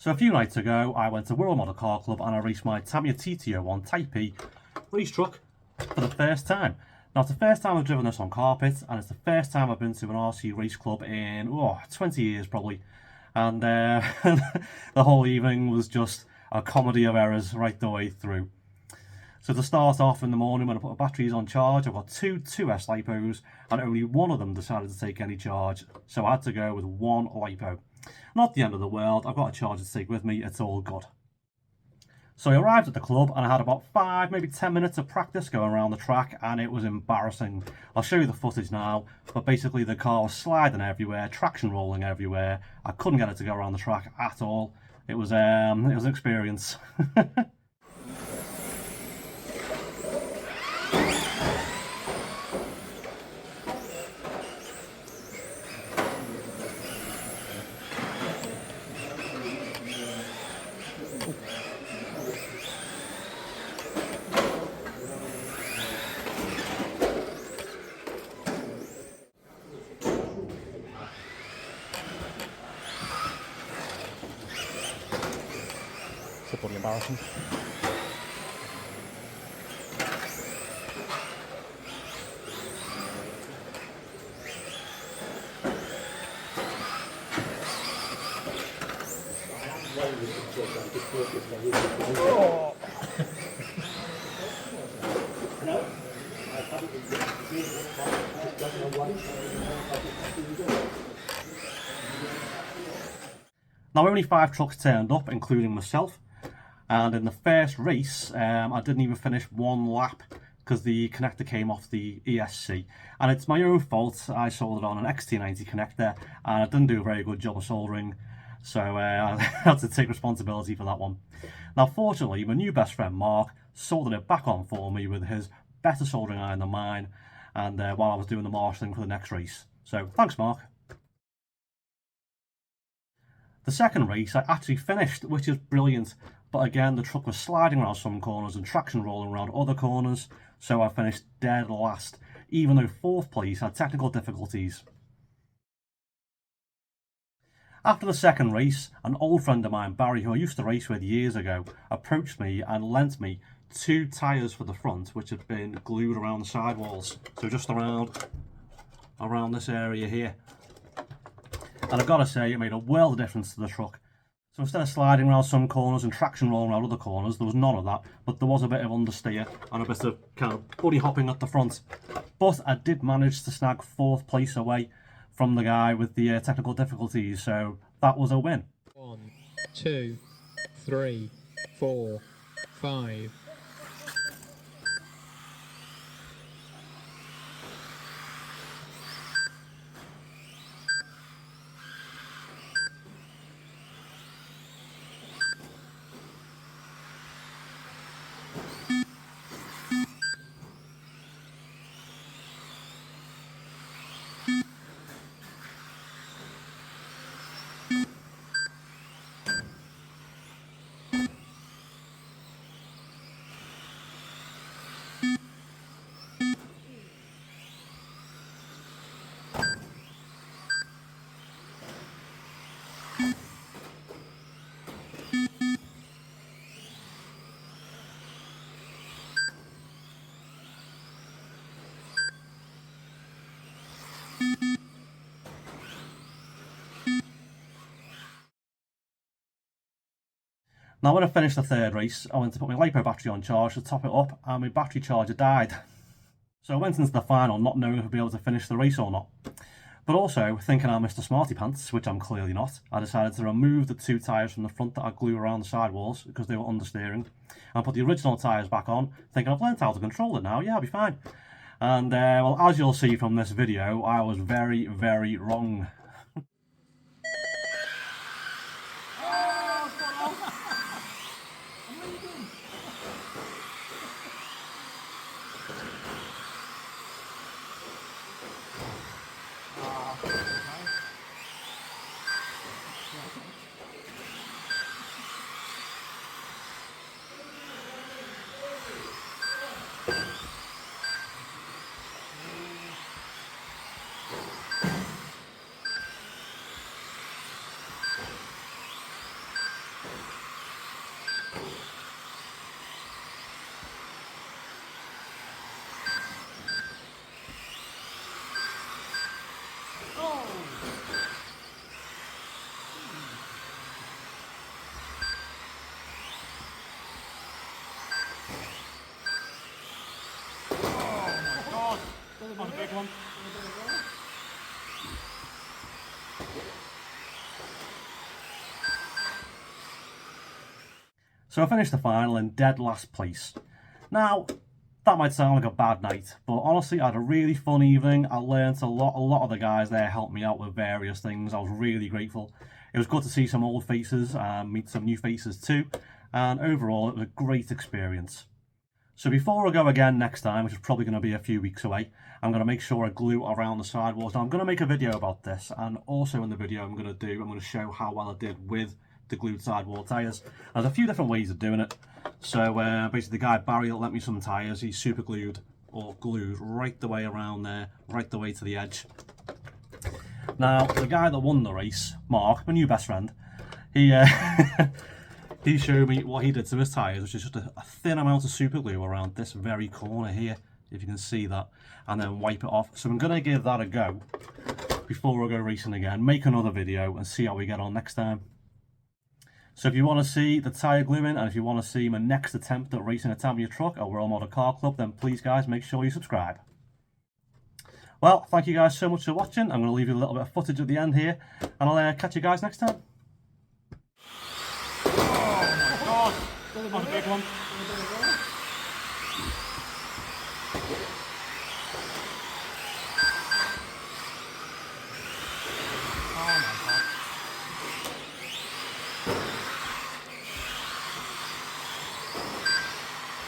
So a few nights ago, I went to Wirral Model Car Club and I raced my Tamiya TT01 Type E race truck for the first time. Now, it's the first time I've driven this on carpet, and it's the first time I've been to an RC race club in 20 years probably. And the whole evening was just a comedy of errors right the way through. So to start off in the morning, when I put the batteries on charge, I've got two 2S LiPos, and only one of them decided to take any charge, so I had to go with one LiPo. Not the end of the world, I've got a charger to take with me, it's all good. So I arrived at the club and I had about 5, maybe 10 minutes of practice going around the track, and it was embarrassing. I'll show you the footage now, but basically the car was sliding everywhere, traction rolling everywhere. I couldn't get it to go around the track at all. It was an experience. It's pretty embarrassing. Oh. Now, only 5 trucks turned up, including myself, and in the first race I didn't even finish one lap because the connector came off the ESC, and it's my own fault. I soldered on an XT90 connector and I didn't do a very good job of soldering, so I had to take responsibility for that one. Now, fortunately, my new best friend Mark soldered it back on for me with his better soldering iron than mine, and while I was doing the marshalling for the next race. So thanks, Mark. The second race I actually finished, which is brilliant, but again the truck was sliding around some corners and traction rolling around other corners, so I finished dead last, even though 4th place had technical difficulties. After the second race, an old friend of mine, Barry, who I used to race with years ago, approached me and lent me 2 tyres for the front, which had been glued around the sidewalls, so just around this area here. And I've got to say, it made a world of difference to the truck. So instead of sliding around some corners and traction rolling around other corners, there was none of that, but there was a bit of understeer and a bit of kind of bunny hopping at the front. But I did manage to snag 4th place away from the guy with the technical difficulties, so that was a win. 1, 2, 3, 4, 5. Now, when I finished the third race, I went to put my LiPo battery on charge to top it up, and my battery charger died. So I went into the final not knowing if I'd be able to finish the race or not. But also, thinking I'm Mr. Smarty Pants, which I'm clearly not, I decided to remove the 2 tyres from the front that I glue around the sidewalls because they were understeering, and put the original tyres back on, thinking I've learned how to control it now, yeah, I'll be fine. And well, as you'll see from this video, I was very, very wrong. On a big one. So I finished the final in dead last place. Now, that might sound like a bad night, but honestly I had a really fun evening. I learnt a lot. A lot of the guys there helped me out with various things. I was really grateful. It was good to see some old faces and meet some new faces too, and overall it was a great experience. So before I go again next time, which is probably going to be a few weeks away, I'm going to make sure I glue around the sidewalls. Now I'm going to make a video about this, and also in the video I'm going to show how well I did with the glued sidewall tyres. There's a few different ways of doing it. So basically the guy Barry lent me some tyres. He's super glued or glued right the way around there, right the way to the edge. Now the guy that won the race, Mark, my new best friend, he he showed me what he did to his tyres, which is just a thin amount of super glue around this very corner here, if you can see that, and then wipe it off. So I'm going to give that a go before I go racing again, make another video and see how we get on next time. So if you want to see the tyre gluing, and if you want to see my next attempt at racing a Tamiya truck at Wirral Model Car Club, then please guys make sure you subscribe. Well, thank you guys so much for watching. I'm going to leave you a little bit of footage at the end here, and I'll catch you guys next time. Oh my god, that was a big one.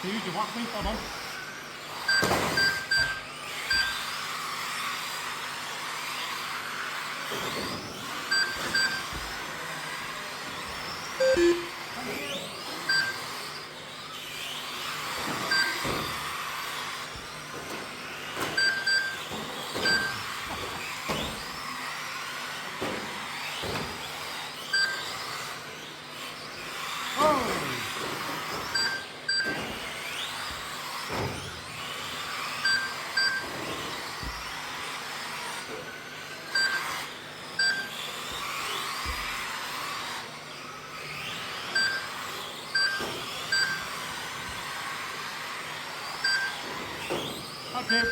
Use your wax me, hold on. Okay.